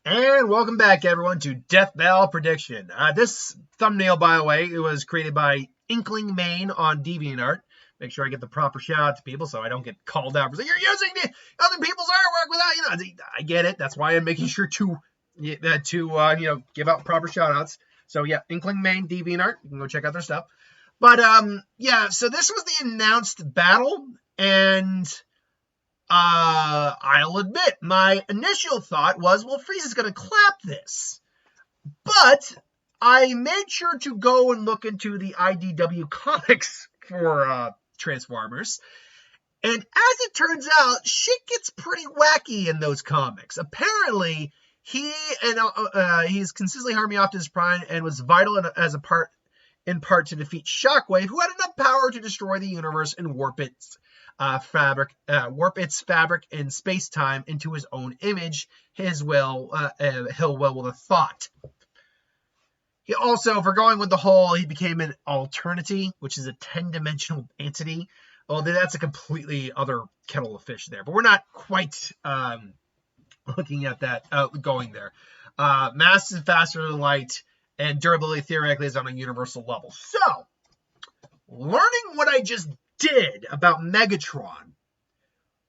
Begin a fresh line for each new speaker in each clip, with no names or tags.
And welcome back, everyone, to Deathbattle Prediction. This thumbnail, by the way, it was created by Inkling Main on DeviantArt. Make sure I get the proper shout out to people so I don't get called out for saying, you're using other people's artwork without, I get it. That's why I'm making sure to give out proper shout outs. So, yeah, Inkling Main, DeviantArt. You can go check out their stuff. But, so this was the announced battle, and I'll admit, my initial thought was, well, Frieza's going to clap this. But I made sure to go and look into the IDW comics for Transformers. And as it turns out, shit gets pretty wacky in those comics. Apparently, he's consistently harming Optimus Prime and was vital in part to defeat Shockwave, who had enough power to destroy the universe and warp its fabric and space-time into his own image. He'll will with a thought. He also, for going with the whole, he became an alternity, which is a 10-dimensional entity. Oh, that's a completely other kettle of fish there, but we're not quite looking at that, going there. Mass is faster than light, and durability theoretically is on a universal level. So, learning what I just did about Megatron,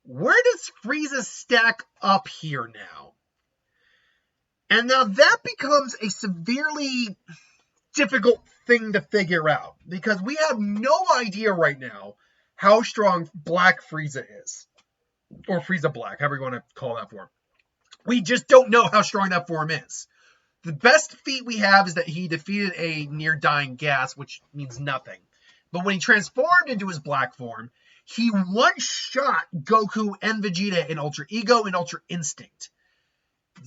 where does Frieza stack up here now? And now that becomes a severely difficult thing to figure out, because we have no idea right now how strong Black Frieza is, or Frieza Black, however you want to call that form. We just don't know how strong that form is. The best feat we have is that he defeated a near-dying gas, which means nothing. But when he transformed into his black form, he one-shot Goku and Vegeta in Ultra Ego and Ultra Instinct.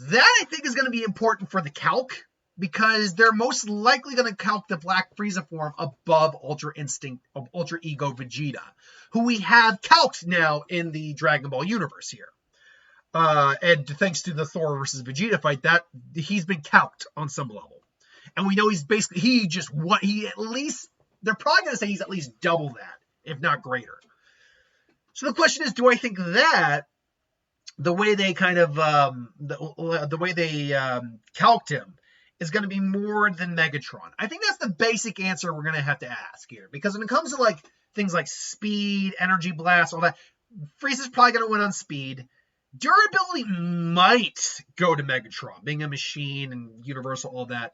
That, I think, is going to be important for the calc, because they're most likely going to calc the Black Frieza form above Ultra Instinct of Ultra Ego Vegeta, who we have calced now in the Dragon Ball universe here. And thanks to the Thor versus Vegeta fight, that he's been calced on some level. And we know he's basically, they're probably going to say he's at least double that, if not greater. So the question is, do I think that the way they kind of, the way they calced him is going to be more than Megatron? I think that's the basic answer we're going to have to ask here. Because when it comes to things like speed, energy blast, all that, Frieza's probably going to win on speed. Durability might go to Megatron, being a machine and universal, all that.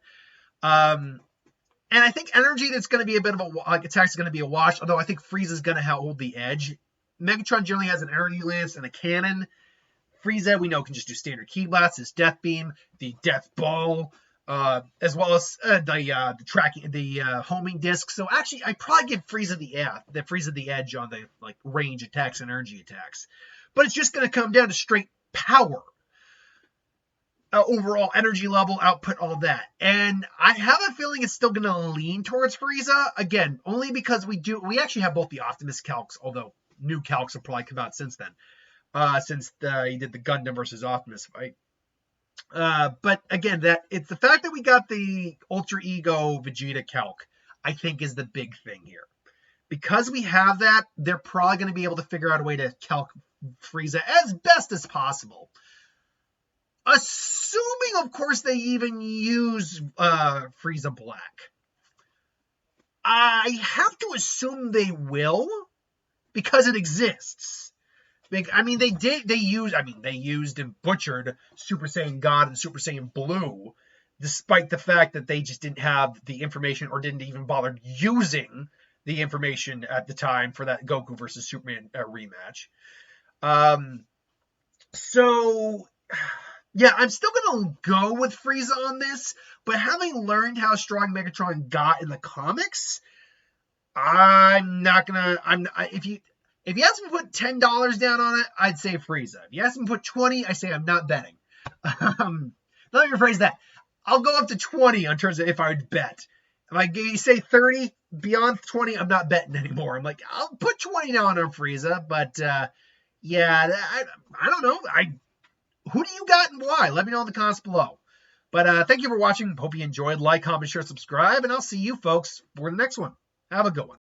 And I think energy, that's going to be a bit of attack's going to be a wash, although I think Frieza's going to hold the edge. Megatron generally has an energy lance and a cannon. Frieza, we know, can just do standard ki blasts, his death beam, the death ball, as well as the homing disc. So actually, I'd probably give Frieza the edge on the range attacks and energy attacks. But it's just going to come down to straight power. Overall energy level, output, all that. And I have a feeling it's still going to lean towards Frieza. Again, only because we actually have both the Optimus calcs, although new calcs will probably come out since then. Since he did the Gundam versus Optimus fight. But again, it's the fact that we got the Ultra Ego Vegeta calc, I think, is the big thing here. Because we have that, they're probably going to be able to figure out a way to calc Frieza as best as possible. Assuming, of course, they even use Frieza Black. I have to assume they will, because it exists. I mean, they used and butchered Super Saiyan God and Super Saiyan Blue, despite the fact that they just didn't have the information or didn't even bother using the information at the time for that Goku versus Superman rematch. So, yeah, I'm still going to go with Frieza on this, but having learned how strong Megatron got in the comics, I'm not going to, if you ask me to put $10 down on it, I'd say Frieza. If you ask me to put 20, I say I'm not betting. Let me rephrase that. I'll go up to 20 in terms of if I would bet. If you say 30, beyond 20, I'm not betting anymore. I'm like, I'll put 20 down on Frieza, but yeah, I don't know. Who do you got and why? Let me know in the comments below. But thank you for watching. Hope you enjoyed. Like, comment, share, subscribe, and I'll see you folks for the next one. Have a good one.